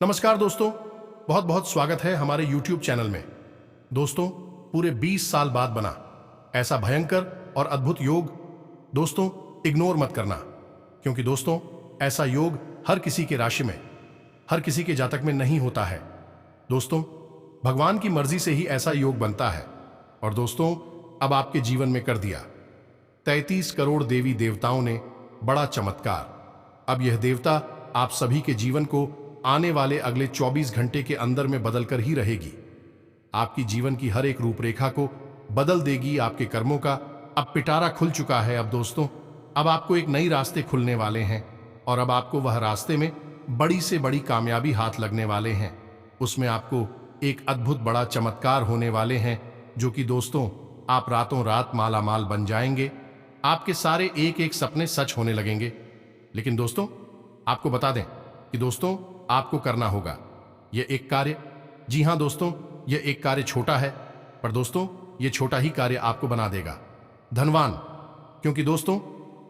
नमस्कार दोस्तों, बहुत बहुत स्वागत है हमारे YouTube चैनल में। दोस्तों, पूरे 20 साल बाद बना ऐसा भयंकर और अद्भुत योग दोस्तों इग्नोर मत करना, क्योंकि दोस्तों ऐसा योग हर किसी के राशि में, हर किसी के जातक में नहीं होता है। दोस्तों, भगवान की मर्जी से ही ऐसा योग बनता है और दोस्तों अब आपके जीवन में कर दिया 33 करोड़ देवी देवताओं ने बड़ा चमत्कार। अब यह देवता आप सभी के जीवन को आने वाले अगले 24 घंटे के अंदर में बदलकर ही रहेगी। आपकी जीवन की हर एक रूपरेखा को बदल देगी। आपके कर्मों का अब पिटारा खुल चुका है। अब दोस्तों अब आपको एक नई रास्ते खुलने वाले हैं और अब आपको वह रास्ते में बड़ी से बड़ी कामयाबी हाथ लगने वाले हैं। उसमें आपको एक अद्भुत बड़ा चमत्कार होने वाले हैं, जो कि दोस्तों आप रातों रात माला माल बन जाएंगे। आपके सारे एक एक सपने सच होने लगेंगे। लेकिन दोस्तों आपको बता दें कि दोस्तों आपको करना होगा यह एक कार्य। जी हां दोस्तों, यह एक कार्य छोटा है, पर दोस्तों यह छोटा ही कार्य आपको बना देगा धनवान, क्योंकि दोस्तों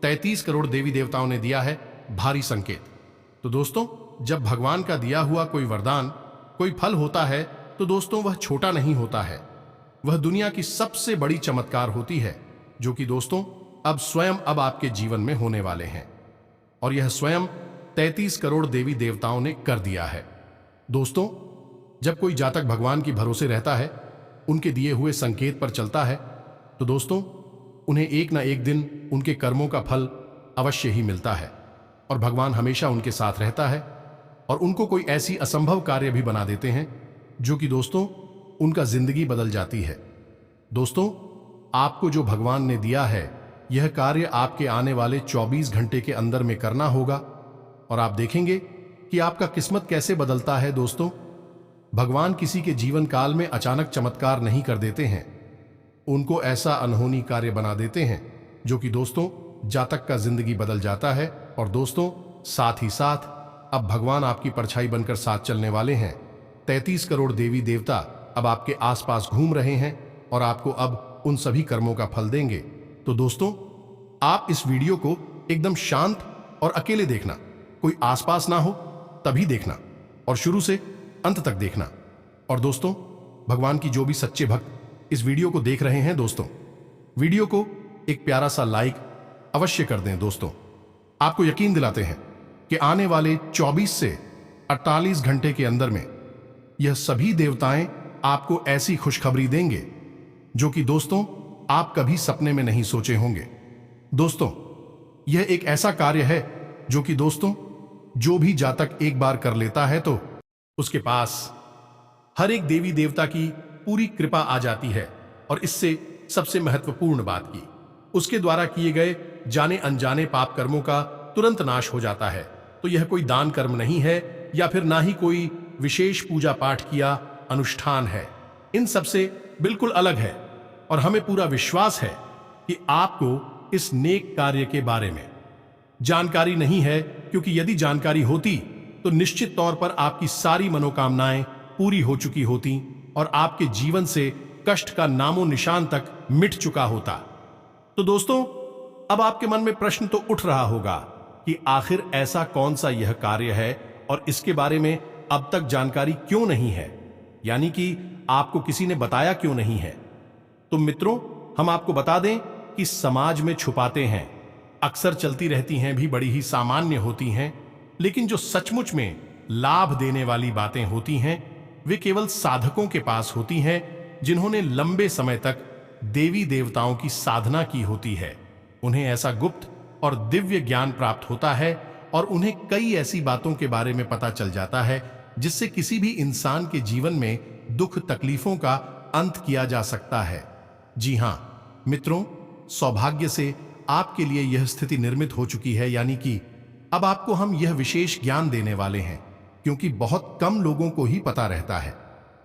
33 करोड़ देवी देवताओं ने दिया है भारी संकेत। तो दोस्तों जब भगवान का दिया हुआ कोई वरदान, कोई फल होता है, तो दोस्तों वह छोटा नहीं होता है, वह दुनिया की सबसे बड़ी चमत्कार होती है, जो कि दोस्तों अब स्वयं अब आपके जीवन में होने वाले हैं। और यह स्वयं 33 करोड़ देवी देवताओं ने कर दिया है। दोस्तों जब कोई जातक भगवान की भरोसे रहता है, उनके दिए हुए संकेत पर चलता है, तो दोस्तों उन्हें एक ना एक दिन उनके कर्मों का फल अवश्य ही मिलता है और भगवान हमेशा उनके साथ रहता है और उनको कोई ऐसी असंभव कार्य भी बना देते हैं, जो कि दोस्तों उनका जिंदगी बदल जाती है। दोस्तों आपको जो भगवान ने दिया है, यह कार्य आपके आने वाले 24 घंटे के अंदर में करना होगा और आप देखेंगे कि आपका किस्मत कैसे बदलता है। दोस्तों भगवान किसी के जीवन काल में अचानक चमत्कार नहीं कर देते हैं, उनको ऐसा अनहोनी कार्य बना देते हैं, जो कि दोस्तों जातक का जिंदगी बदल जाता है। और दोस्तों साथ ही साथ अब भगवान आपकी परछाई बनकर साथ चलने वाले हैं। 33 करोड़ देवी देवता अब आपके आसपास घूम रहे हैं और आपको अब उन सभी कर्मों का फल देंगे। तो दोस्तों आप इस वीडियो को एकदम शांत और अकेले देखना, कोई आसपास ना हो तभी देखना और शुरू से अंत तक देखना। और दोस्तों भगवान की जो भी सच्चे भक्त इस वीडियो को देख रहे हैं, दोस्तों वीडियो को एक प्यारा सा लाइक अवश्य कर दें। दोस्तों आपको यकीन दिलाते हैं कि आने वाले 24 से 48 घंटे के अंदर में यह सभी देवताएं आपको ऐसी खुशखबरी देंगे, जो कि दोस्तों आप कभी सपने में नहीं सोचे होंगे। दोस्तों यह एक ऐसा कार्य है जो कि दोस्तों जो भी जातक एक बार कर लेता है, तो उसके पास हर एक देवी देवता की पूरी कृपा आ जाती है। और इससे सबसे महत्वपूर्ण बात की, उसके द्वारा किए गए जाने अनजाने पाप कर्मों का तुरंत नाश हो जाता है। तो यह कोई दान कर्म नहीं है या फिर ना ही कोई विशेष पूजा पाठ किया अनुष्ठान है, इन सबसे बिल्कुल अलग है। और हमें पूरा विश्वास है कि आपको इस नेक कार्य के बारे में जानकारी नहीं है, क्योंकि यदि जानकारी होती तो निश्चित तौर पर आपकी सारी मनोकामनाएं पूरी हो चुकी होती और आपके जीवन से कष्ट का नामो निशान तक मिट चुका होता। तो दोस्तों अब आपके मन में प्रश्न तो उठ रहा होगा कि आखिर ऐसा कौन सा यह कार्य है और इसके बारे में अब तक जानकारी क्यों नहीं है, यानी कि आपको किसी ने बताया क्यों नहीं है। तो मित्रों हम आपको बता दें कि समाज में छुपाते हैं अक्सर चलती रहती हैं, भी बड़ी ही सामान्य होती हैं, लेकिन जो सचमुच में लाभ देने वाली बातें होती हैं वे केवल साधकों के पास होती हैं, जिन्होंने लंबे समय तक देवी देवताओं की साधना की होती है। उन्हें ऐसा गुप्त और दिव्य ज्ञान प्राप्त होता है और उन्हें कई ऐसी बातों के बारे में पता चल जाता है, जिससे किसी भी इंसान के जीवन में दुख तकलीफों का अंत किया जा सकता है। जी हां मित्रों, सौभाग्य से आपके लिए यह स्थिति निर्मित हो चुकी है, यानी कि अब आपको हम यह विशेष ज्ञान देने वाले हैं, क्योंकि बहुत कम लोगों को ही पता रहता है।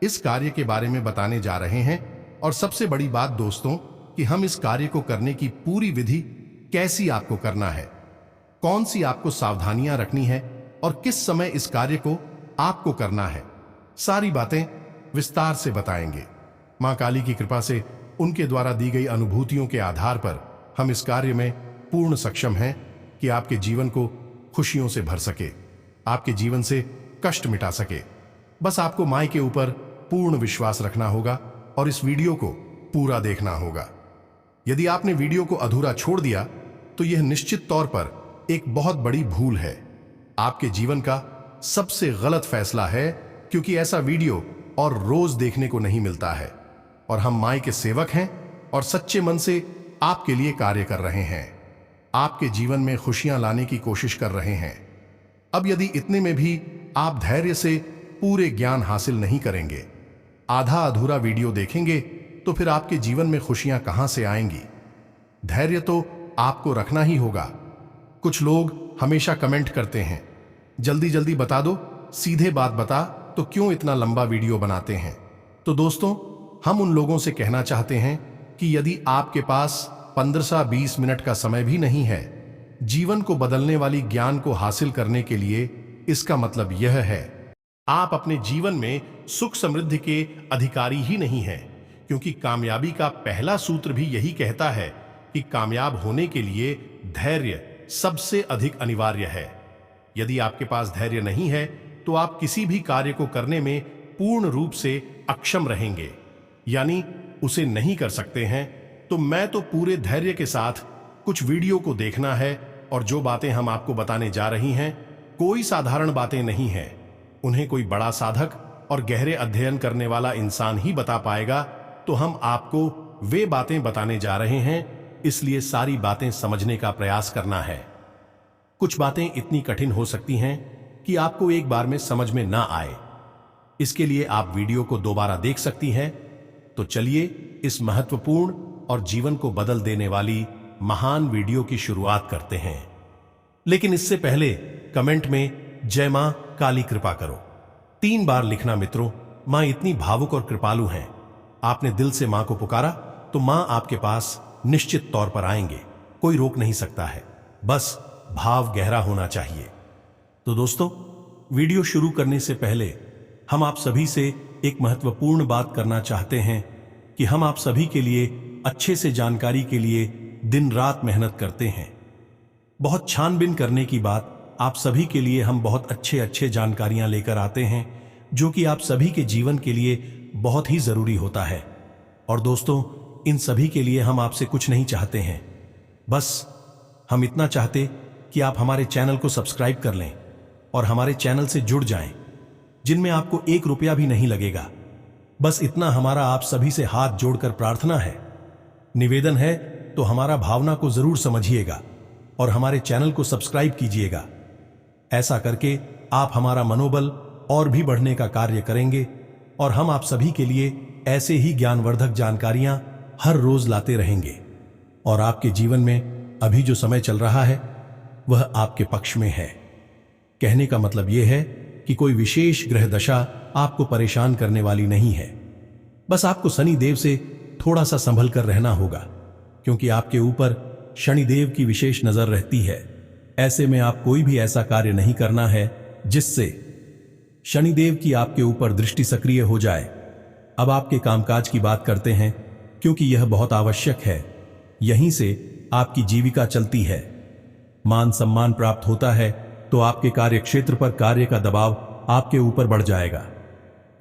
इस कार्य के बारे में बताने जा रहे हैं। और सबसे बड़ी बात दोस्तों कि हम इस कार्य को करने की पूरी विधि, कैसी आपको करना है, कौन सी आपको सावधानियां रखनी है और किस समय इस कार्य को आपको करना है, सारी बातें विस्तार से बताएंगे। मां काली की कृपा से उनके द्वारा दी गई अनुभूतियों के आधार पर हम इस कार्य में पूर्ण सक्षम हैं कि आपके जीवन को खुशियों से भर सके, आपके जीवन से कष्ट मिटा सके। बस आपको माई के ऊपर पूर्ण विश्वास रखना होगा और इस वीडियो को पूरा देखना होगा। यदि आपने वीडियो को अधूरा छोड़ दिया तो यह निश्चित तौर पर एक बहुत बड़ी भूल है, आपके जीवन का सबसे गलत फैसला है, क्योंकि ऐसा वीडियो और रोज देखने को नहीं मिलता है। और हम माई के सेवक हैं और सच्चे मन से आपके लिए कार्य कर रहे हैं, आपके जीवन में खुशियां लाने की कोशिश कर रहे हैं। अब यदि इतने में भी आप धैर्य से पूरे ज्ञान हासिल नहीं करेंगे, आधा अधूरा वीडियो देखेंगे, तो फिर आपके जीवन में खुशियां कहां से आएंगी? धैर्य तो आपको रखना ही होगा। कुछ लोग हमेशा कमेंट करते हैं, जल्दी जल्दी बता दो, सीधे बात बता, तो क्यों इतना लंबा वीडियो बनाते हैं? तो दोस्तों, हम उन लोगों से कहना चाहते हैं कि यदि आपके पास 15-20 मिनट का समय भी नहीं है जीवन को बदलने वाली ज्ञान को हासिल करने के लिए, इसका मतलब यह है आप अपने जीवन में सुख समृद्धि के अधिकारी ही नहीं हैं, क्योंकि कामयाबी का पहला सूत्र भी यही कहता है कि कामयाब होने के लिए धैर्य सबसे अधिक अनिवार्य है। यदि आपके पास धैर्य नहीं है तो आप किसी भी कार्य को करने में पूर्ण रूप से अक्षम रहेंगे, यानी उसे नहीं कर सकते हैं। तो मैं तो पूरे धैर्य के साथ कुछ वीडियो को देखना है, और जो बातें हम आपको बताने जा रही हैं कोई साधारण बातें नहीं हैं। उन्हें कोई बड़ा साधक और गहरे अध्ययन करने वाला इंसान ही बता पाएगा। तो हम आपको वे बातें बताने जा रहे हैं, इसलिए सारी बातें समझने का प्रयास करना है। कुछ बातें इतनी कठिन हो सकती हैं कि आपको एक बार में समझ में ना आए, इसके लिए आप वीडियो को दोबारा देख सकती हैं। तो चलिए इस महत्वपूर्ण और जीवन को बदल देने वाली महान वीडियो की शुरुआत करते हैं। लेकिन इससे पहले कमेंट में जय मां काली कृपा करो 3 बार लिखना मित्रों। मां इतनी भावुक और कृपालु हैं, आपने दिल से मां को पुकारा तो मां आपके पास निश्चित तौर पर आएंगे, कोई रोक नहीं सकता है, बस भाव गहरा होना चाहिए। तो दोस्तों, वीडियो शुरू करने से पहले हम आप सभी से एक महत्वपूर्ण बात करना चाहते हैं कि हम आप सभी के लिए अच्छे से जानकारी के लिए दिन रात मेहनत करते हैं। बहुत छानबीन करने की बात, आप सभी के लिए हम बहुत अच्छे जानकारियां लेकर आते हैं, जो कि आप सभी के जीवन के लिए बहुत ही जरूरी होता है। और दोस्तों, इन सभी के लिए हम आपसे कुछ नहीं चाहते हैं, बस हम इतना चाहते कि आप हमारे चैनल को सब्सक्राइब कर लें और हमारे चैनल से जुड़ जाएं, जिनमें आपको 1 रुपया भी नहीं लगेगा। बस इतना हमारा आप सभी से हाथ जोड़कर प्रार्थना है, निवेदन है। तो हमारा भावना को जरूर समझिएगा और हमारे चैनल को सब्सक्राइब कीजिएगा। ऐसा करके आप हमारा मनोबल और भी बढ़ने का कार्य करेंगे और हम आप सभी के लिए ऐसे ही ज्ञानवर्धक जानकारियां हर रोज लाते रहेंगे। और आपके जीवन में अभी जो समय चल रहा है वह आपके पक्ष में है। कहने का मतलब यह है कि कोई विशेष ग्रह दशा आपको परेशान करने वाली नहीं है। बस आपको शनिदेव से थोड़ा सा संभल कर रहना होगा, क्योंकि आपके ऊपर शनिदेव की विशेष नजर रहती है। ऐसे में आप कोई भी ऐसा कार्य नहीं करना है जिससे शनिदेव की आपके ऊपर दृष्टि सक्रिय हो जाए। अब आपके कामकाज की बात करते हैं, क्योंकि यह बहुत आवश्यक है। यहीं से आपकी जीविका चलती है, मान सम्मान प्राप्त होता है, तो आपके कार्य क्षेत्र पर कार्य का दबाव आपके ऊपर बढ़ जाएगा।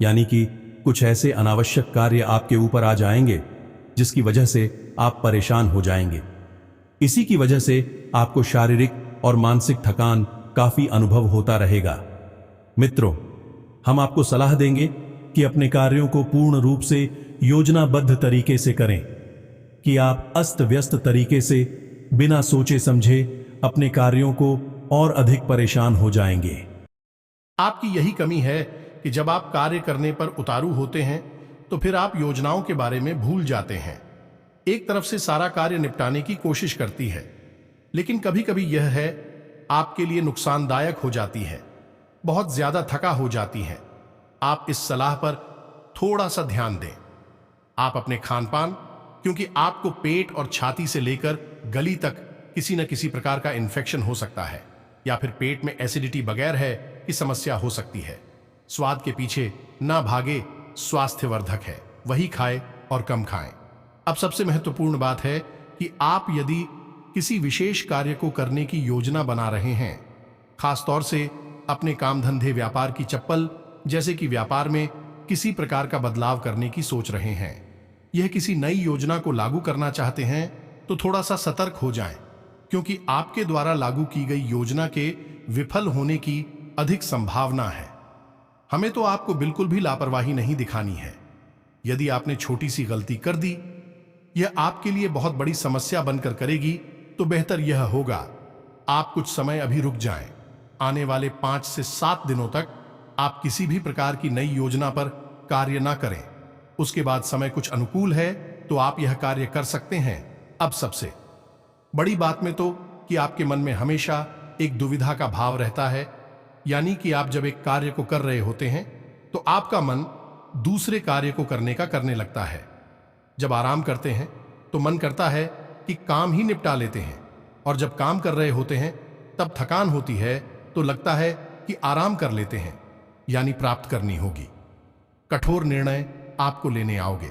यानी कि कुछ ऐसे अनावश्यक कार्य आपके ऊपर आ जाएंगे जिसकी वजह से आप परेशान हो जाएंगे। इसी की वजह से आपको शारीरिक और मानसिक थकान काफी अनुभव होता रहेगा। मित्रों, हम आपको सलाह देंगे कि अपने कार्यों को पूर्ण रूप से योजनाबद्ध तरीके से करें, कि आप अस्त व्यस्त तरीके से बिना सोचे समझे अपने कार्यों को और अधिक परेशान हो जाएंगे। आपकी यही कमी है कि जब आप कार्य करने पर उतारू होते हैं तो फिर आप योजनाओं के बारे में भूल जाते हैं। एक तरफ से सारा कार्य निपटाने की कोशिश करती है, लेकिन कभी कभी यह है आपके लिए नुकसानदायक हो जाती है, बहुत ज्यादा थका हो जाती है। आप इस सलाह पर थोड़ा सा ध्यान दें। आप अपने खान पान, क्योंकि आपको पेट और छाती से लेकर गली तक किसी न किसी प्रकार का इन्फेक्शन हो सकता है, या फिर पेट में एसिडिटी बगैर है कि समस्या हो सकती है। स्वाद के पीछे ना भागे, स्वास्थ्यवर्धक है वही खाए और कम खाएं। अब सबसे महत्वपूर्ण बात है कि आप यदि किसी विशेष कार्य को करने की योजना बना रहे हैं, खासतौर से अपने काम धंधे व्यापार की चप्पल जैसे कि व्यापार में किसी प्रकार का बदलाव करने की सोच रहे हैं, यह किसी नई योजना को लागू करना चाहते हैं, तो थोड़ा सा सतर्क हो जाएं, क्योंकि आपके द्वारा लागू की गई योजना के विफल होने की अधिक संभावना है। हमें तो आपको बिल्कुल भी लापरवाही नहीं दिखानी है। यदि आपने छोटी सी गलती कर दी, यह आपके लिए बहुत बड़ी समस्या बनकर करेगी, तो बेहतर यह होगा आप कुछ समय अभी रुक जाएं। आने वाले 5 से 7 दिनों तक आप किसी भी प्रकार की नई योजना पर कार्य ना करें। उसके बाद समय कुछ अनुकूल है तो आप यह कार्य कर सकते हैं। अब सबसे बड़ी बात में तो कि आपके मन में हमेशा एक दुविधा का भाव रहता है, यानी कि आप जब एक कार्य को कर रहे होते हैं तो आपका मन दूसरे कार्य को करने का करने लगता है। जब आराम करते हैं तो मन करता है कि काम ही निपटा लेते हैं, और जब काम कर रहे होते हैं तब थकान होती है तो लगता है कि आराम कर लेते हैं, यानी प्राप्त करनी होगी। कठोर निर्णय आपको लेने आओगे,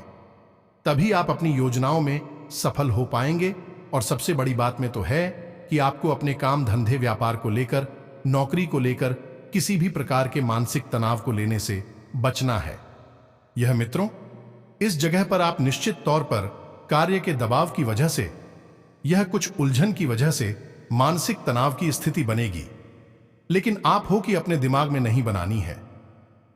तभी आप अपनी योजनाओं में सफल हो पाएंगे। और सबसे बड़ी बात में तो है कि आपको अपने काम धंधे व्यापार को लेकर, नौकरी को लेकर किसी भी प्रकार के मानसिक तनाव को लेने से बचना है। यह मित्रों, इस जगह पर आप निश्चित तौर पर कार्य के दबाव की वजह से, यह कुछ उलझन की वजह से मानसिक तनाव की स्थिति बनेगी, लेकिन आप हो कि अपने दिमाग में नहीं बनानी है।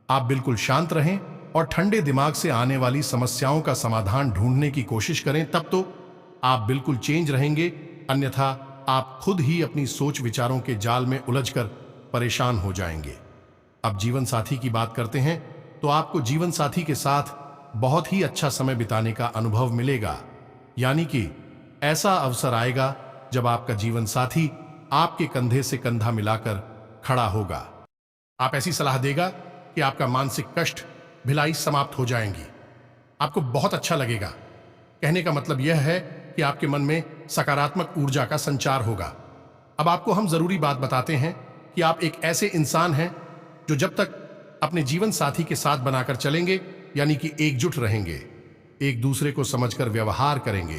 आप बिल्कुल शांत रहें और ठंडे दिमाग से आने वाली समस्याओं का समाधान ढूंढने की कोशिश करें, तब तो आप बिल्कुल चेंज रहेंगे। अन्यथा आप खुद ही अपनी सोच विचारों के जाल में उलझकर परेशान हो जाएंगे। अब जीवन साथी की बात करते हैं तो आपको जीवन साथी के साथ बहुत ही अच्छा समय बिताने का अनुभव मिलेगा, यानी कि ऐसा अवसर आएगा जब आपका जीवन साथी आपके कंधे से कंधा मिलाकर खड़ा होगा। आप ऐसी सलाह देगा कि आपका मानसिक कष्ट, भिलाई समाप्त हो जाएंगी। आपको बहुत अच्छा लगेगा। कहने का मतलब यह है कि आपके मन में सकारात्मक ऊर्जा का संचार होगा। अब आपको हम जरूरी बात बताते हैं कि आप एक ऐसे इंसान हैं जो जब तक अपने जीवन साथी के साथ बनाकर चलेंगे, यानी कि एकजुट रहेंगे, एक दूसरे को समझकर व्यवहार करेंगे,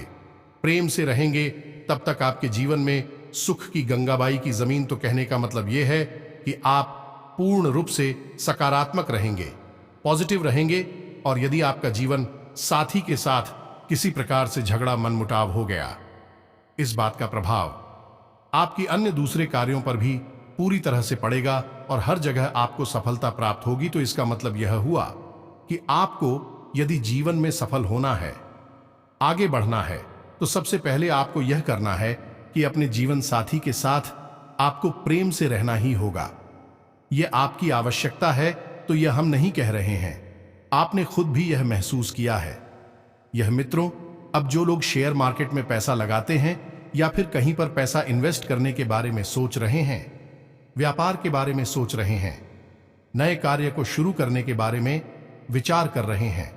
प्रेम से रहेंगे, तब तक आपके जीवन में सुख की गंगाबाई की जमीन। तो कहने का मतलब यह है कि आप पूर्ण रूप से सकारात्मक रहेंगे, पॉजिटिव रहेंगे। और यदि आपका जीवन साथी के साथ किसी प्रकार से झगड़ा, मनमुटाव हो गया, इस बात का प्रभाव आपकी अन्य दूसरे कार्यों पर भी पूरी तरह से पड़ेगा और हर जगह आपको सफलता प्राप्त होगी। तो इसका मतलब यह हुआ कि आपको यदि जीवन में सफल होना है, आगे बढ़ना है, तो सबसे पहले आपको यह करना है कि अपने जीवन साथी के साथ आपको प्रेम से रहना ही होगा। यह आपकी आवश्यकता है, तो यह हम नहीं कह रहे हैं, आपने खुद भी यह महसूस किया है। यह मित्रों, अब जो लोग शेयर मार्केट में पैसा लगाते हैं या फिर कहीं पर पैसा इन्वेस्ट करने के बारे में सोच रहे हैं, व्यापार के बारे में सोच रहे हैं, नए कार्य को शुरू करने के बारे में विचार कर रहे हैं,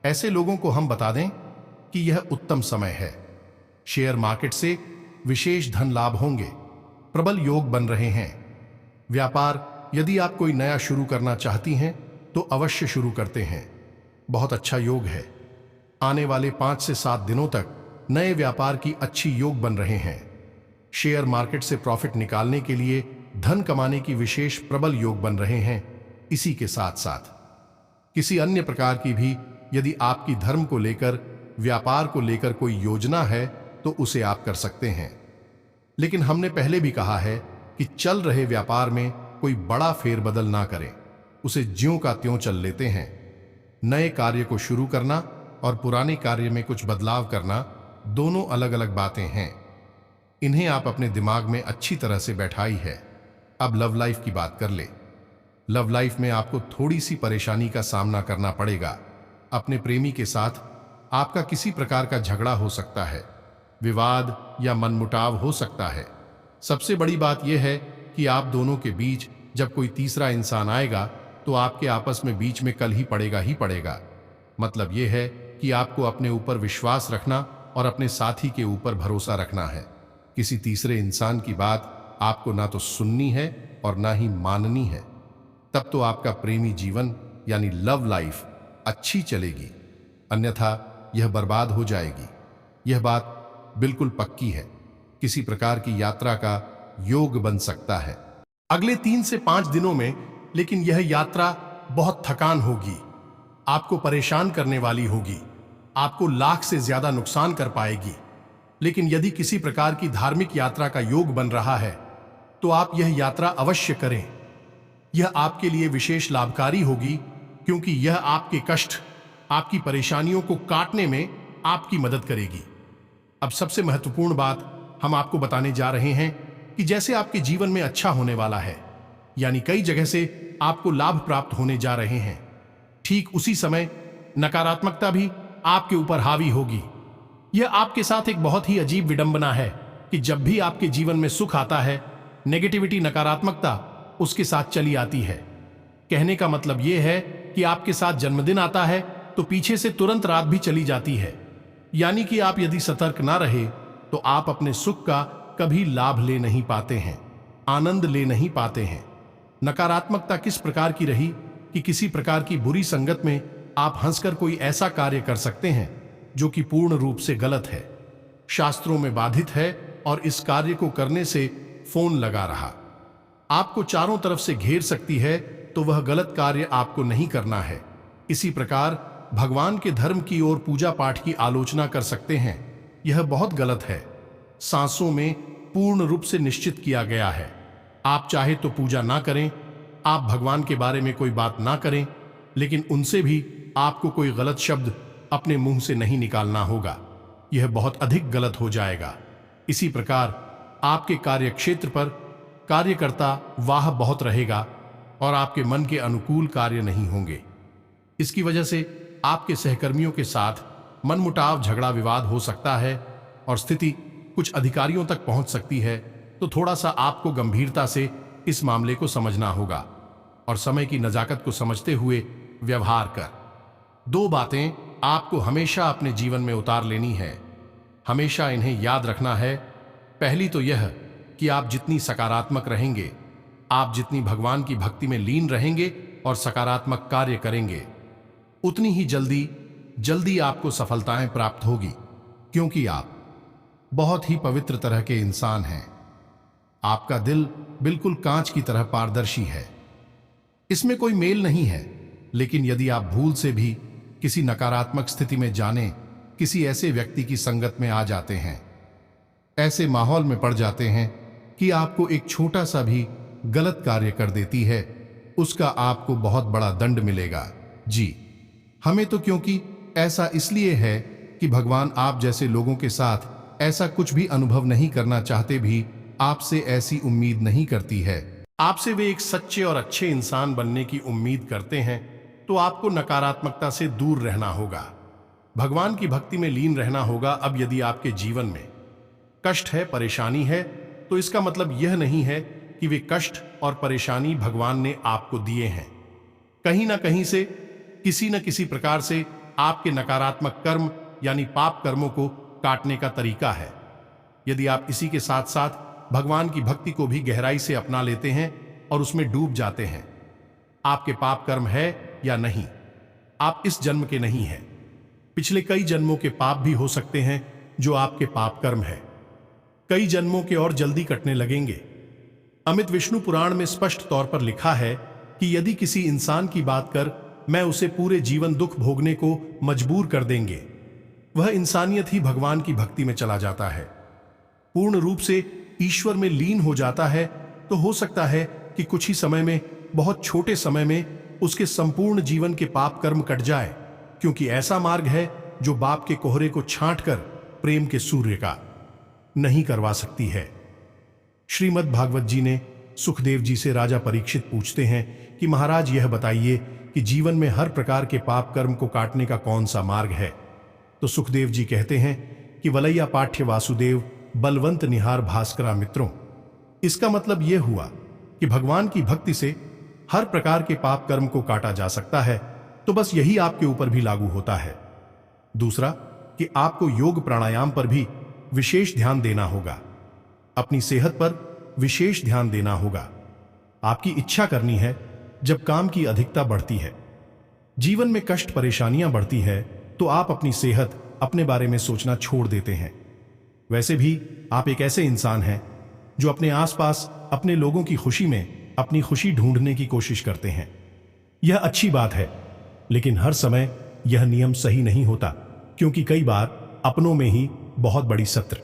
ऐसे लोगों को हम बता दें कि यह उत्तम समय है। शेयर मार्केट से विशेष धन लाभ होंगे, प्रबल योग बन रहे हैं। व्यापार यदि आप कोई नया शुरू करना चाहती हैं तो अवश्य शुरू करते हैं, बहुत अच्छा योग है। आने वाले 5 से 7 दिनों तक नए व्यापार की अच्छी योग बन रहे हैं। शेयर मार्केट से प्रॉफिट निकालने के लिए, धन कमाने की विशेष प्रबल योग बन रहे हैं। इसी के साथ साथ किसी अन्य प्रकार की भी यदि आपकी धर्म को लेकर, व्यापार को लेकर कोई योजना है तो उसे आप कर सकते हैं। लेकिन हमने पहले भी कहा है कि चल रहे व्यापार में कोई बड़ा फेरबदल ना करें, उसे ज्यों का त्यों चल लेते हैं। नए कार्य को शुरू करना और पुराने कार्य में कुछ बदलाव करना दोनों अलग अलग बातें हैं। इन्हें आप अपने दिमाग में अच्छी तरह से बैठाई है। अब लव लाइफ की बात कर ले। लव लाइफ में आपको थोड़ी सी परेशानी का सामना करना पड़ेगा। अपने प्रेमी के साथ आपका किसी प्रकार का झगड़ा हो सकता है, विवाद या मनमुटाव हो सकता है। सबसे बड़ी बात यह है कि आप दोनों के बीच जब कोई तीसरा इंसान आएगा तो आपके आपस में बीच में कल ही पड़ेगा। मतलब यह है कि आपको अपने ऊपर विश्वास रखना और अपने साथी के ऊपर भरोसा रखना है। किसी तीसरे इंसान की बात आपको ना तो सुननी है और ना ही माननी है। तब तो आपका प्रेमी जीवन यानी लव लाइफ अच्छी चलेगी, अन्यथा यह बर्बाद हो जाएगी। यह बात बिल्कुल पक्की है। किसी प्रकार की यात्रा का योग बन सकता है। अगले 3 से 5 दिनों में, लेकिन यह यात्रा बहुत थकान होगी, आपको परेशान करने वाली होगी, आपको लाख से ज्यादा नुकसान कर पाएगी। लेकिन यदि किसी प्रकार की धार्मिक यात्रा का योग बन रहा है तो आप यह यात्रा अवश्य करें। यह आपके लिए विशेष लाभकारी होगी क्योंकि यह आपके कष्ट, आपकी परेशानियों को काटने में आपकी मदद करेगी। अब सबसे महत्वपूर्ण बात हम आपको बताने जा रहे हैं कि जैसे आपके जीवन में अच्छा होने वाला है, यानी कई जगह से आपको लाभ प्राप्त होने जा रहे हैं, ठीक उसी समय नकारात्मकता भी आपके ऊपर हावी होगी। यह आपके साथ एक बहुत ही अजीब विडंबना है कि जब भी आपके जीवन में सुख आता है, नेगेटिविटी, नकारात्मकता उसके साथ चली आती है। कहने का मतलब यह है कि आपके साथ जन्मदिन आता है तो पीछे से तुरंत रात भी चली जाती है। यानी कि आप यदि सतर्क ना रहे तो आप अपने सुख का कभी लाभ ले नहीं पाते हैं, आनंद ले नहीं पाते हैं। नकारात्मकता किस प्रकार की रही कि किसी प्रकार की बुरी संगत में आप हंसकर कोई ऐसा कार्य कर सकते हैं जो कि पूर्ण रूप से गलत है, शास्त्रों में बाधित है, और इस कार्य को करने से फोन लगा रहा आपको चारों तरफ से घेर सकती है, तो वह गलत कार्य आपको नहीं करना है। इसी प्रकार भगवान के धर्म की और पूजा पाठ की आलोचना कर सकते हैं, यह बहुत गलत है। सांसों में पूर्ण रूप से निश्चित किया गया है, आप चाहे तो पूजा ना करें, आप भगवान के बारे में कोई बात ना करें, लेकिन उनसे भी आपको कोई गलत शब्द अपने मुंह से नहीं निकालना होगा, यह बहुत अधिक गलत हो जाएगा। इसी प्रकार आपके कार्यक्षेत्र पर कार्यकर्ता वाह बहुत रहेगा और आपके मन के अनुकूल कार्य नहीं होंगे। इसकी वजह से आपके सहकर्मियों के साथ मनमुटाव, झगड़ा विवाद हो सकता है और स्थिति कुछ अधिकारियों तक पहुंच सकती है। तो थोड़ा सा आपको गंभीरता से इस मामले को समझना होगा और समय की नजाकत को समझते हुए व्यवहार कर। 2 बातें आपको हमेशा अपने जीवन में उतार लेनी है, हमेशा इन्हें याद रखना है। पहली तो यह कि आप जितनी सकारात्मक रहेंगे, आप जितनी भगवान की भक्ति में लीन रहेंगे और सकारात्मक कार्य करेंगे, उतनी ही जल्दी आपको सफलताएं प्राप्त होगी, क्योंकि आप बहुत ही पवित्र तरह के इंसान हैं। आपका दिल बिल्कुल कांच की तरह पारदर्शी है, इसमें कोई मेल नहीं है। लेकिन यदि आप भूल से भी किसी नकारात्मक स्थिति में जाने, किसी ऐसे व्यक्ति की संगत में आ जाते हैं, ऐसे माहौल में पड़ जाते हैं कि आपको एक छोटा सा भी गलत कार्य कर देती है, उसका आपको बहुत बड़ा दंड मिलेगा। जी हमें तो क्योंकि ऐसा इसलिए है कि भगवान आप जैसे लोगों के साथ ऐसा कुछ भी अनुभव नहीं करना चाहते भी आपसे ऐसी उम्मीद नहीं करती है। आपसे वे एक सच्चे और अच्छे इंसान बनने की उम्मीद करते हैं, तो आपको नकारात्मकता से दूर रहना होगा, भगवान की भक्ति में लीन रहना होगा। अब यदि आपके जीवन में कष्ट है, परेशानी है, तो इसका मतलब यह नहीं है कि वे कष्ट और परेशानी भगवान ने आपको दिए हैं। कहीं ना कहीं से, किसी न किसी प्रकार से आपके नकारात्मक कर्म यानी पाप कर्मों को काटने का तरीका है। यदि आप इसी के साथ साथ भगवान की भक्ति को भी गहराई से अपना लेते हैं और उसमें डूब जाते हैं, आपके पाप कर्म है या नहीं, आप इस जन्म के नहीं हैं, पिछले कई जन्मों के पाप भी हो सकते हैं जो आपके पाप कर्म है, कई जन्मों के और जल्दी कटने लगेंगे। अमित विष्णु पुराण में स्पष्ट तौर पर लिखा है कि यदि किसी इंसान की बात कर मैं उसे पूरे जीवन दुख भोगने को मजबूर कर देंगे, वह इंसानियत ही भगवान की भक्ति में चला जाता है, पूर्ण रूप से ईश्वर में लीन हो जाता है, तो हो सकता है कि कुछ ही समय में, बहुत छोटे समय में उसके संपूर्ण जीवन के पाप कर्म कट जाए, क्योंकि ऐसा मार्ग है जो बाप के कोहरे को छांटकर प्रेम के सूर्य का नहीं करवा सकती है। श्रीमद् भागवत जी ने सुखदेव जी से राजा परीक्षित पूछते हैं कि महाराज यह बताइए कि जीवन में हर प्रकार के पाप कर्म को काटने का कौन सा मार्ग है। तो सुखदेव जी कहते हैं कि वलैया पाठ्य वासुदेव बलवंत निहार भास्करा मित्रों। इसका मतलब यह हुआ कि भगवान की भक्ति से हर प्रकार के पाप कर्म को काटा जा सकता है, तो बस यही आपके ऊपर भी लागू होता है। दूसरा कि आपको योग प्राणायाम पर भी विशेष ध्यान देना होगा, अपनी सेहत पर विशेष ध्यान देना होगा। आपकी इच्छा करनी है जब काम की अधिकता बढ़ती है, जीवन में कष्ट परेशानियां बढ़ती है, तो आप अपनी सेहत, अपने बारे में सोचना छोड़ देते हैं। वैसे भी आप एक ऐसे इंसान हैं जो अपने आसपास अपने लोगों की खुशी में अपनी खुशी ढूंढने की कोशिश करते हैं। यह अच्छी बात है, लेकिन हर समय यह नियम सही नहीं होता, क्योंकि कई बार अपनों में ही बहुत बड़ी सत्र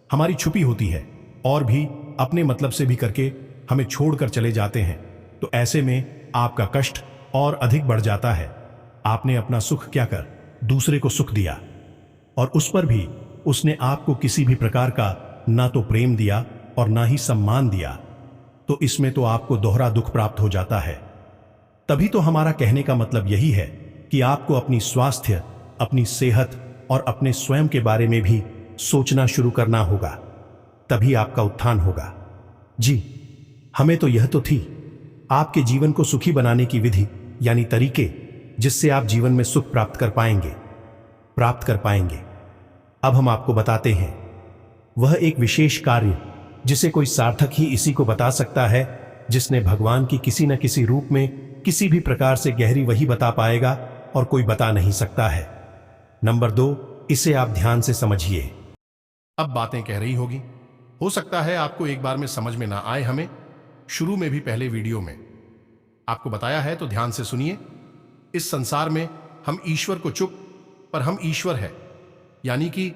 हमारी छुपी होती है और भी अपने मतलब से भी करके हमें छोड़कर चले जाते हैं। तो ऐसे में आपका कष्ट और अधिक बढ़ जाता है। आपने अपना सुख क्या कर दूसरे को सुख दिया, और उस पर भी उसने आपको किसी भी प्रकार का ना तो प्रेम दिया और ना ही सम्मान दिया, तो इसमें तो आपको दोहरा दुख प्राप्त हो जाता है। तभी तो हमारा कहने का मतलब यही है कि आपको अपनी स्वास्थ्य, अपनी सेहत और अपने स्वयं के बारे में भी सोचना शुरू करना होगा, तभी आपका उत्थान होगा। जी, हमें तो यह तो थी आपके जीवन को सुखी बनाने की विधि, यानी तरीके जिससे आप जीवन में सुख प्राप्त कर पाएंगे। अब हम आपको बताते हैं वह एक विशेष कार्य जिसे कोई सार्थक ही इसी को बता सकता है, जिसने भगवान की किसी न किसी रूप में किसी भी प्रकार से गहरी वही बता पाएगा और कोई बता नहीं सकता है। नंबर 2, इसे आप ध्यान से समझिए। अब बातें कह रही होगी, हो सकता है आपको एक बार में समझ में ना आए। हमें शुरू में भी पहले वीडियो में आपको बताया है, तो ध्यान से सुनिए। इस संसार में हम ईश्वर को चुप, पर हम ईश्वर है, यानी कि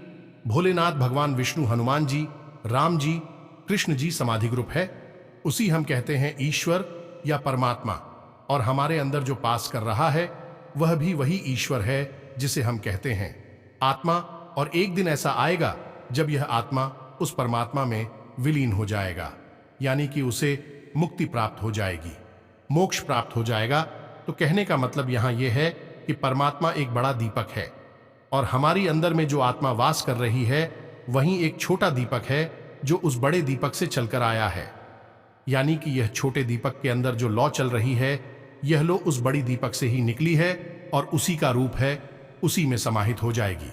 भोलेनाथ, भगवान विष्णु, हनुमान जी, राम जी, कृष्ण जी समाधि ग्रुप है, उसी हम कहते हैं ईश्वर या परमात्मा। और हमारे अंदर जो पास कर रहा है वह भी वही ईश्वर है जिसे हम कहते हैं आत्मा। और एक दिन ऐसा आएगा जब यह आत्मा उस परमात्मा में विलीन हो जाएगा, यानी कि उसे मुक्ति प्राप्त हो जाएगी, मोक्ष प्राप्त हो जाएगा। तो कहने का मतलब यहां यह है कि परमात्मा एक बड़ा दीपक है और हमारी अंदर में जो आत्मा वास कर रही है वहीं एक छोटा दीपक है जो उस बड़े दीपक से चलकर आया है। यानी कि यह छोटे दीपक के अंदर जो लौ चल रही है, यह लौ उस बड़ी दीपक से ही निकली है और उसी का रूप है, उसी में समाहित हो जाएगी।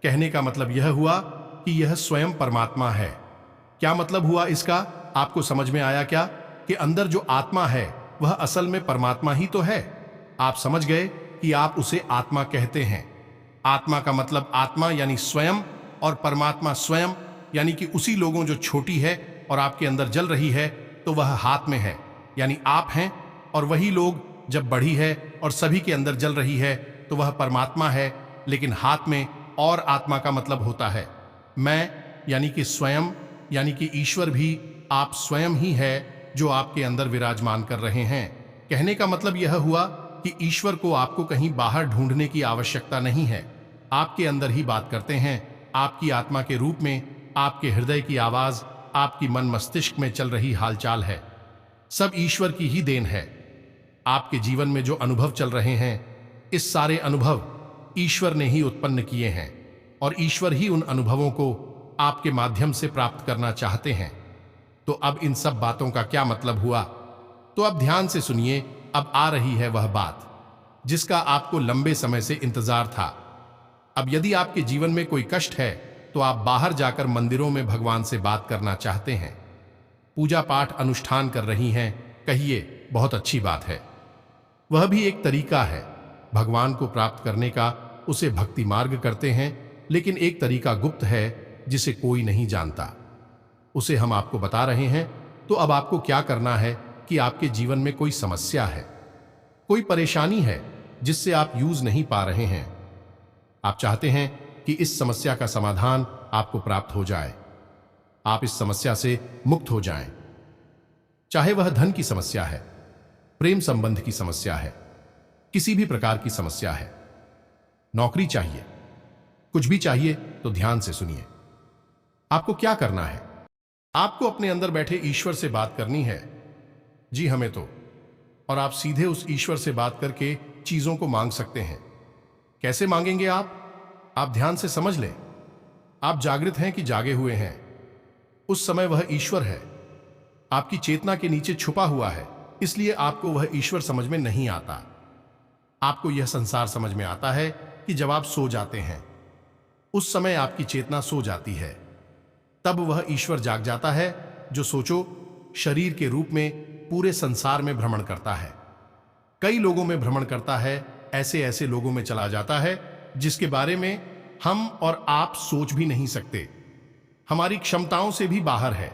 कहने का मतलब यह हुआ कि यह स्वयं परमात्मा है। क्या मतलब हुआ इसका? आपको समझ में आया क्या कि अंदर जो आत्मा है वह असल में परमात्मा ही तो है। आप समझ गए कि आप उसे आत्मा कहते हैं। आत्मा का मतलब आत्मा यानी स्वयं, और परमात्मा स्वयं यानी कि उसी लोगों जो छोटी है और आपके अंदर जल रही है, तो वह हाथ में है, यानी आप हैं। और वही लोग जब बढ़ी है और सभी के अंदर जल रही है, तो वह परमात्मा है, लेकिन हाथ में। और आत्मा का मतलब होता है मैं, यानी कि स्वयं, यानी कि ईश्वर भी आप स्वयं ही है जो आपके अंदर विराजमान कर रहे हैं। कहने का मतलब यह हुआ कि ईश्वर को आपको कहीं बाहर ढूंढने की आवश्यकता नहीं है, आपके अंदर ही बात करते हैं, आपकी आत्मा के रूप में। आपके हृदय की आवाज आपकी मन मस्तिष्क में चल रही हालचाल है, सब ईश्वर की ही देन है। आपके जीवन में जो अनुभव चल रहे हैं, इस सारे अनुभव ईश्वर ने ही उत्पन्न किए हैं और ईश्वर ही उन अनुभवों को आपके माध्यम से प्राप्त करना चाहते हैं। तो अब इन सब बातों का क्या मतलब हुआ? तो अब ध्यान से सुनिए। अब आ रही है वह बात जिसका आपको लंबे समय से इंतजार था। अब यदि आपके जीवन में कोई कष्ट है, तो आप बाहर जाकर मंदिरों में भगवान से बात करना चाहते हैं, पूजा पाठ अनुष्ठान कर रही हैं, कहिए बहुत अच्छी बात है। वह भी एक तरीका है भगवान को प्राप्त करने का, उसे भक्ति मार्ग कहते हैं। लेकिन एक तरीका गुप्त है जिसे कोई नहीं जानता, उसे हम आपको बता रहे हैं। तो अब आपको क्या करना है कि आपके जीवन में कोई समस्या है, कोई परेशानी है जिससे आप यूज नहीं पा रहे हैं। आप चाहते हैं कि इस समस्या का समाधान आपको प्राप्त हो जाए, आप इस समस्या से मुक्त हो जाएं। चाहे वह धन की समस्या है, प्रेम संबंध की समस्या है, किसी भी प्रकार की समस्या है, नौकरी चाहिए, कुछ भी चाहिए, तो ध्यान से सुनिए। आपको क्या करना है? आपको अपने अंदर बैठे ईश्वर से बात करनी है। जी हमें तो। और आप सीधे उस ईश्वर से बात करके चीजों को मांग सकते हैं। कैसे मांगेंगे आप ध्यान से समझ लें। आप जागृत हैं कि जागे हुए हैं? उस समय वह ईश्वर है, आपकी चेतना के नीचे छुपा हुआ है, इसलिए आपको वह ईश्वर समझ में नहीं आता। आपको यह संसार समझ में आता है कि जब आप सो जाते हैं, उस समय आपकी चेतना सो जाती है, तब वह ईश्वर जाग जाता है जो सोचो शरीर के रूप में पूरे संसार में भ्रमण करता है, कई लोगों में भ्रमण करता है, ऐसे ऐसे लोगों में चला जाता है जिसके बारे में हम और आप सोच भी नहीं सकते, हमारी क्षमताओं से भी बाहर है।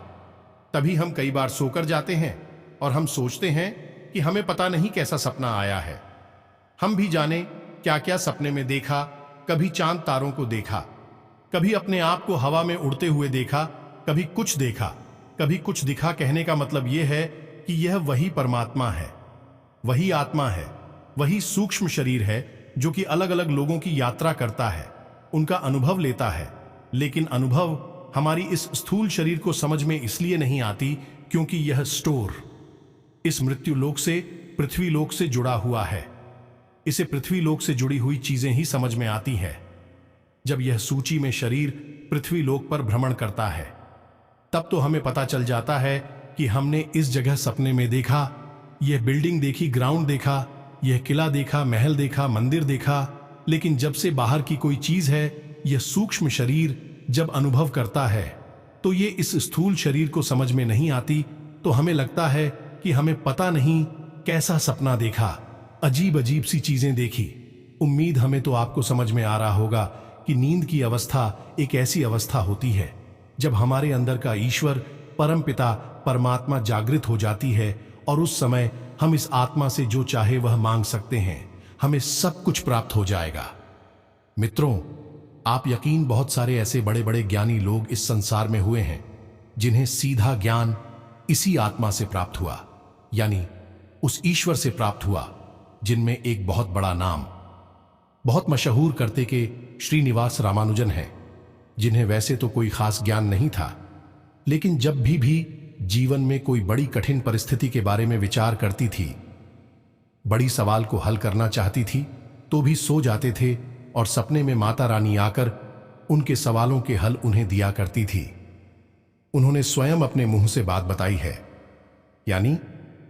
तभी हम कई बार सोकर जाते हैं और हम सोचते हैं कि हमें पता नहीं कैसा सपना आया है। हम भी जाने क्या क्या सपने में देखा। कभी चांद तारों को देखा, कभी अपने आप को हवा में उड़ते हुए देखा, कभी कुछ देखा, कभी कुछ दिखा। कहने का मतलब यह है कि यह वही परमात्मा है, वही आत्मा है, वही सूक्ष्म शरीर है जो कि अलग अलग लोगों की यात्रा करता है, उनका अनुभव लेता है। लेकिन अनुभव हमारी इस स्थूल शरीर को समझ में इसलिए नहीं आती क्योंकि यह स्टोर इस मृत्यु लोक से, पृथ्वी लोक से जुड़ा हुआ है। इसे पृथ्वी लोक से जुड़ी हुई चीजें ही समझ में आती है। जब यह सूची में शरीर पृथ्वी लोक पर भ्रमण करता है, तब तो हमें पता चल जाता है कि हमने इस जगह सपने में देखा, यह बिल्डिंग देखी, ग्राउंड देखा, यह किला देखा, महल देखा, मंदिर देखा। लेकिन जब से बाहर की कोई चीज है, यह सूक्ष्म शरीर जब अनुभव करता है तो ये इस स्थूल शरीर को समझ में नहीं आती। तो हमें लगता है कि हमें पता नहीं कैसा सपना देखा, अजीब अजीब सी चीजें देखी। उम्मीद हमें तो आपको समझ में आ रहा होगा कि नींद की अवस्था एक ऐसी अवस्था होती है जब हमारे अंदर का ईश्वर, परमपिता, परमात्मा जागृत हो जाती है और उस समय हम इस आत्मा से जो चाहे वह मांग सकते हैं, हमें सब कुछ प्राप्त हो जाएगा। मित्रों, आप यकीन बहुत सारे ऐसे बड़े बड़े ज्ञानी लोग इस संसार में हुए हैं जिन्हें सीधा ज्ञान इसी आत्मा से प्राप्त हुआ, यानी उस ईश्वर से प्राप्त हुआ जिनमें एक बहुत बड़ा नाम, बहुत मशहूर करते के श्रीनिवास रामानुजन है, जिन्हें वैसे तो कोई खास ज्ञान नहीं था, लेकिन जब भी जीवन में कोई बड़ी कठिन परिस्थिति के बारे में विचार करती थी, बड़ी सवाल को हल करना चाहती थी, तो भी सो जाते थे और सपने में माता रानी आकर उनके सवालों के हल उन्हें दिया करती थी। उन्होंने स्वयं अपने मुंह से बात बताई है, यानी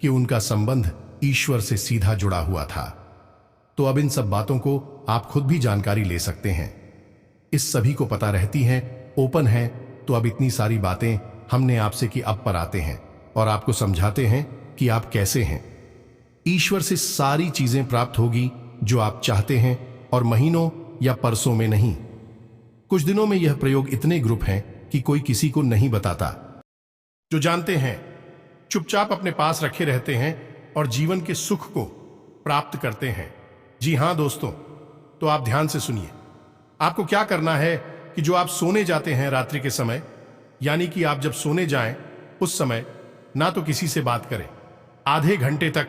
कि उनका संबंध ईश्वर से सीधा जुड़ा हुआ था। तो अब इन सब बातों को आप खुद भी जानकारी ले सकते हैं। इस सभी को पता रहती हैं, ओपन है। तो अब इतनी सारी बातें हमने आपसे की, अब पर आते हैं और आपको समझाते हैं कि आप कैसे हैं। ईश्वर से सारी चीजें प्राप्त होगी जो आप चाहते हैं, और महीनों या परसों में नहीं, कुछ दिनों में। यह प्रयोग इतने ग्रुप हैं कि कोई किसी को नहीं बताता। जो जानते हैं चुपचाप अपने पास रखे रहते हैं और जीवन के सुख को प्राप्त करते हैं। जी हां दोस्तों, तो आप ध्यान से सुनिए। आपको क्या करना है कि जो आप सोने जाते हैं रात्रि के समय, यानी कि आप जब सोने जाएं उस समय ना तो किसी से बात करें। आधे घंटे तक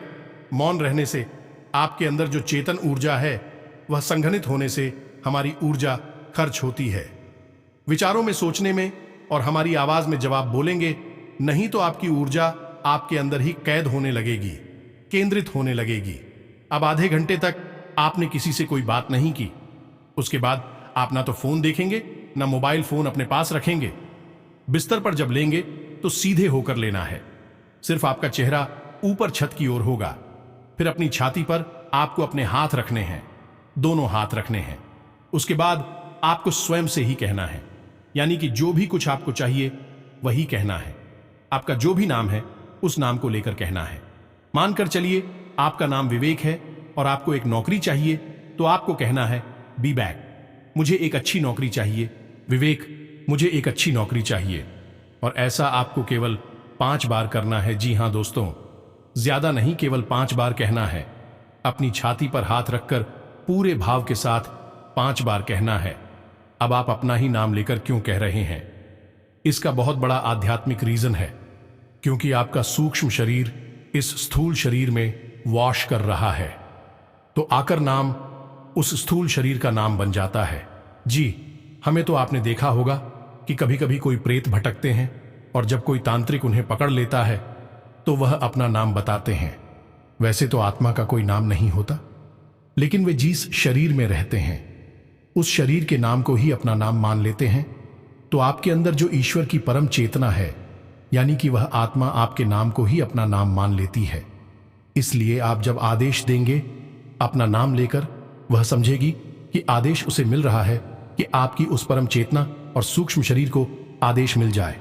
मौन रहने से आपके अंदर जो चेतन ऊर्जा है वह संघनित होने से हमारी ऊर्जा खर्च होती है। विचारों में, सोचने में और हमारी आवाज में जवाब बोलेंगे, नहीं तो आपकी ऊर्जा आपके अंदर ही कैद होने लगेगी, केंद्रित होने लगेगी। अब आधे घंटे तक आपने किसी से कोई बात नहीं की, उसके बाद आप ना तो फोन देखेंगे, ना मोबाइल फोन अपने पास रखेंगे। बिस्तर पर जब लेंगे तो सीधे होकर लेना है। सिर्फ आपका चेहरा ऊपर छत की ओर होगा। फिर अपनी छाती पर आपको अपने हाथ रखने हैं, दोनों हाथ रखने हैं। उसके बाद आपको स्वयं से ही कहना है, यानी कि जो भी कुछ आपको चाहिए वही कहना है। आपका जो भी नाम है उस नाम को लेकर कहना है। मानकर चलिए आपका नाम विवेक है और आपको एक नौकरी चाहिए, तो आपको कहना है, बी बैक, मुझे एक अच्छी नौकरी चाहिए। विवेक, मुझे एक अच्छी नौकरी चाहिए। और ऐसा आपको केवल 5 बार करना है। जी हां दोस्तों, ज्यादा नहीं, केवल 5 बार कहना है। अपनी छाती पर हाथ रखकर पूरे भाव के साथ 5 बार कहना है। अब आप अपना ही नाम लेकर क्यों कह रहे हैं? इसका बहुत बड़ा आध्यात्मिक रीजन है, क्योंकि आपका सूक्ष्म शरीर इस स्थूल शरीर में वॉश कर रहा है, तो आकर नाम उस स्थूल शरीर का नाम बन जाता है। जी, हमें तो आपने देखा होगा कि कभी कभी कोई प्रेत भटकते हैं और जब कोई तांत्रिक उन्हें पकड़ लेता है तो वह अपना नाम बताते हैं। वैसे तो आत्मा का कोई नाम नहीं होता, लेकिन वे जिस शरीर में रहते हैं उस शरीर के नाम को ही अपना नाम मान लेते हैं। तो आपके अंदर जो ईश्वर की परम चेतना है, यानी कि वह आत्मा आपके नाम को ही अपना नाम मान लेती है। इसलिए आप जब आदेश देंगे अपना नाम लेकर, वह समझेगी कि आदेश उसे मिल रहा है कि आपकी उस परम चेतना और सूक्ष्म शरीर को आदेश मिल जाए।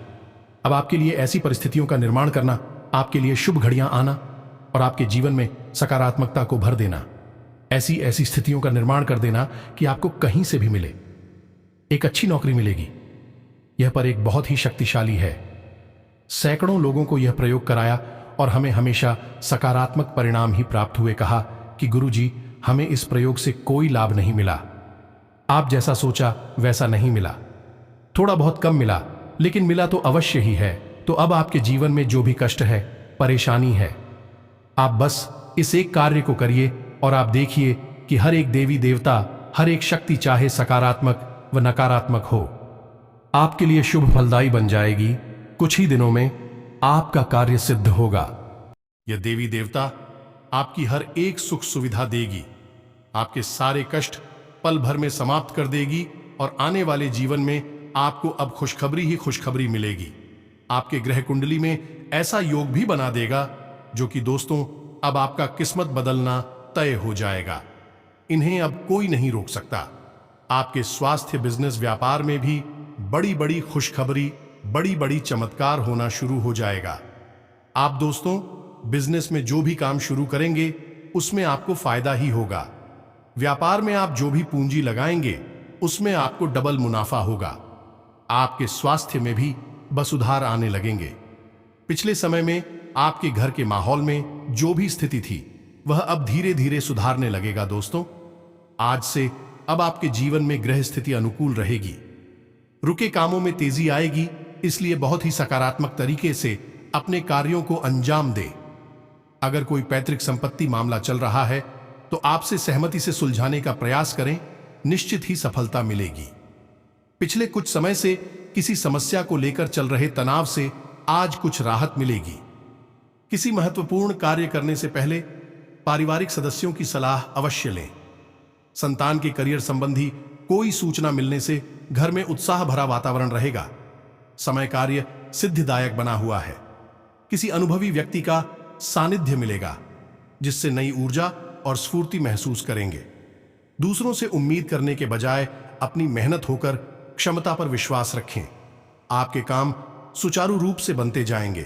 अब आपके लिए ऐसी परिस्थितियों का निर्माण करना, आपके लिए शुभ घड़ियां आना और आपके जीवन में सकारात्मकता को भर देना, ऐसी ऐसी स्थितियों का निर्माण कर देना कि आपको कहीं से भी मिले एक अच्छी नौकरी मिलेगी। यह पर एक बहुत ही शक्तिशाली है। सैकड़ों लोगों को यह प्रयोग कराया और हमें हमेशा सकारात्मक परिणाम ही प्राप्त हुए। कहा कि गुरुजी, हमें इस प्रयोग से कोई लाभ नहीं मिला। आप जैसा सोचा वैसा नहीं मिला, थोड़ा बहुत कम मिला, लेकिन मिला तो अवश्य ही है। तो अब आपके जीवन में जो भी कष्ट है, परेशानी है, आप बस इस एक कार्य को करिए और आप देखिए कि हर एक देवी देवता, हर एक शक्ति, चाहे सकारात्मक व नकारात्मक हो, आपके लिए शुभ फलदायी बन जाएगी। कुछ ही दिनों में आपका कार्य सिद्ध होगा। यह देवी देवता आपकी हर एक सुख सुविधा देगी, आपके सारे कष्ट पल भर में समाप्त कर देगी और आने वाले जीवन में आपको अब खुशखबरी ही खुशखबरी मिलेगी। आपके ग्रह कुंडली में ऐसा योग भी बना देगा जो कि दोस्तों अब आपका किस्मत बदलना तय हो जाएगा। इन्हें अब कोई नहीं रोक सकता। आपके स्वास्थ्य, बिजनेस, व्यापार में भी बड़ी बड़ी खुशखबरी, बड़ी बड़ी चमत्कार होना शुरू हो जाएगा। आप दोस्तों बिजनेस में जो भी काम शुरू करेंगे उसमें आपको फायदा ही होगा। व्यापार में आप जो भी पूंजी लगाएंगे उसमें आपको डबल मुनाफा होगा। आपके स्वास्थ्य में भी सुधार आने लगेंगे। पिछले समय में आपके घर के माहौल में जो भी स्थिति थी वह अब धीरे धीरे सुधारने लगेगा। दोस्तों आज से अब आपके जीवन में ग्रह स्थिति अनुकूल रहेगी, रुके कामों में तेजी आएगी। इसलिए बहुत ही सकारात्मक तरीके से अपने कार्यों को अंजाम दे। अगर कोई पैतृक संपत्ति मामला चल रहा है तो आपसे सहमति से सुलझाने का प्रयास करें, निश्चित ही सफलता मिलेगी। पिछले कुछ समय से किसी समस्या को लेकर चल रहे तनाव से आज कुछ राहत मिलेगी। किसी महत्वपूर्ण कार्य करने से पहले पारिवारिक सदस्यों की सलाह अवश्य लें। संतान के करियर संबंधी कोई सूचना मिलने से घर में उत्साह भरा वातावरण रहेगा। समय कार्य सिद्धिदायक बना हुआ है। किसी अनुभवी व्यक्ति का सानिध्य मिलेगा जिससे नई ऊर्जा और स्फूर्ति महसूस करेंगे। दूसरों से उम्मीद करने के बजाय अपनी मेहनत होकर क्षमता पर विश्वास रखें। आपके काम सुचारू रूप से बनते जाएंगे।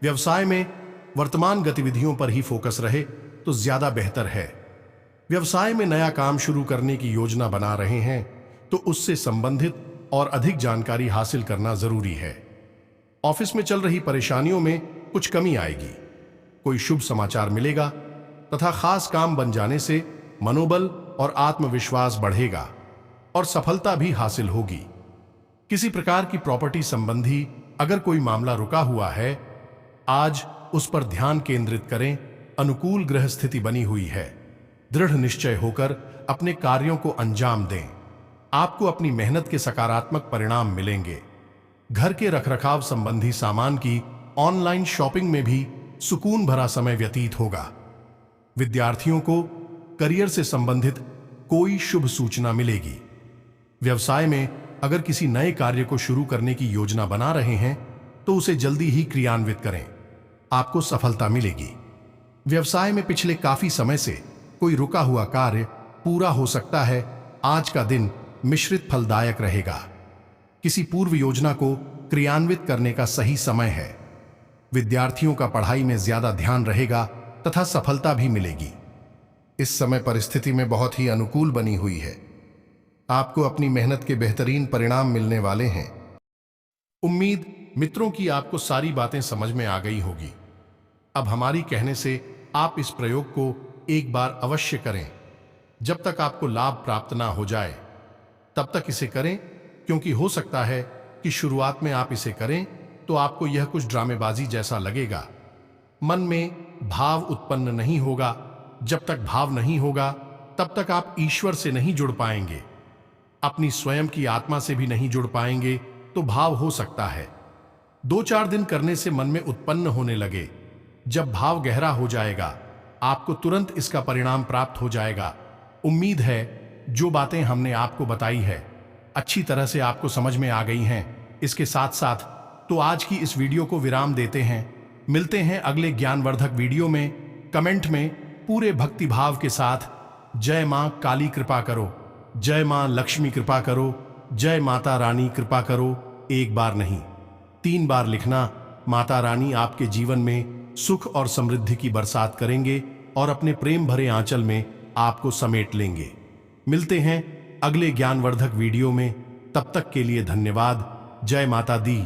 व्यवसाय में वर्तमान गतिविधियों पर ही फोकस रहे तो ज्यादा बेहतर है। व्यवसाय में नया काम शुरू करने की योजना बना रहे हैं तो उससे संबंधित और अधिक जानकारी हासिल करना जरूरी है। ऑफिस में चल रही परेशानियों में कुछ कमी आएगी। कोई शुभ समाचार मिलेगा तथा खास काम बन जाने से मनोबल और आत्मविश्वास बढ़ेगा और सफलता भी हासिल होगी। किसी प्रकार की प्रॉपर्टी संबंधी अगर कोई मामला रुका हुआ है, आज उस पर ध्यान केंद्रित करें। अनुकूल ग्रह स्थिति बनी हुई है। दृढ़ निश्चय होकर अपने कार्यों को अंजाम दें। आपको अपनी मेहनत के सकारात्मक परिणाम मिलेंगे। घर के रखरखाव संबंधी सामान की ऑनलाइन शॉपिंग में भी सुकून भरा समय व्यतीत होगा। विद्यार्थियों को करियर से संबंधित कोई शुभ सूचना मिलेगी। व्यवसाय में अगर किसी नए कार्य को शुरू करने की योजना बना रहे हैं तो उसे जल्दी ही क्रियान्वित करें, आपको सफलता मिलेगी। व्यवसाय में पिछले काफी समय से कोई रुका हुआ कार्य पूरा हो सकता है। आज का दिन मिश्रित फलदायक रहेगा। किसी पूर्व योजना को क्रियान्वित करने का सही समय है। विद्यार्थियों का पढ़ाई में ज्यादा ध्यान रहेगा तथा सफलता भी मिलेगी। इस समय परिस्थिति में बहुत ही अनुकूल बनी हुई है। आपको अपनी मेहनत के बेहतरीन परिणाम मिलने वाले हैं। उम्मीद मित्रों की आपको सारी बातें समझ में आ गई होगी। अब हमारी कहने से आप इस प्रयोग को एक बार अवश्य करें। जब तक आपको लाभ प्राप्त ना हो जाए तब तक इसे करें, क्योंकि हो सकता है कि शुरुआत में आप इसे करें तो आपको यह कुछ ड्रामेबाजी जैसा लगेगा। मन में भाव उत्पन्न नहीं होगा। जब तक भाव नहीं होगा तब तक आप ईश्वर से नहीं जुड़ पाएंगे, अपनी स्वयं की आत्मा से भी नहीं जुड़ पाएंगे। तो भाव हो सकता है 2-4 दिन करने से मन में उत्पन्न होने लगे। जब भाव गहरा हो जाएगा आपको तुरंत इसका परिणाम प्राप्त हो जाएगा। उम्मीद है जो बातें हमने आपको बताई है अच्छी तरह से आपको समझ में आ गई हैं। इसके साथ साथ तो आज की इस वीडियो को विराम देते हैं। मिलते हैं अगले ज्ञानवर्धक वीडियो में। कमेंट में पूरे भक्ति भाव के साथ जय मां काली कृपा करो, जय मां लक्ष्मी कृपा करो, जय माता रानी कृपा करो 1 बार नहीं 3 बार लिखना। माता रानी आपके जीवन में सुख और समृद्धि की बरसात करेंगे और अपने प्रेम भरे आंचल में आपको समेट लेंगे। मिलते हैं अगले ज्ञानवर्धक वीडियो में। तब तक के लिए धन्यवाद। जय माता दी।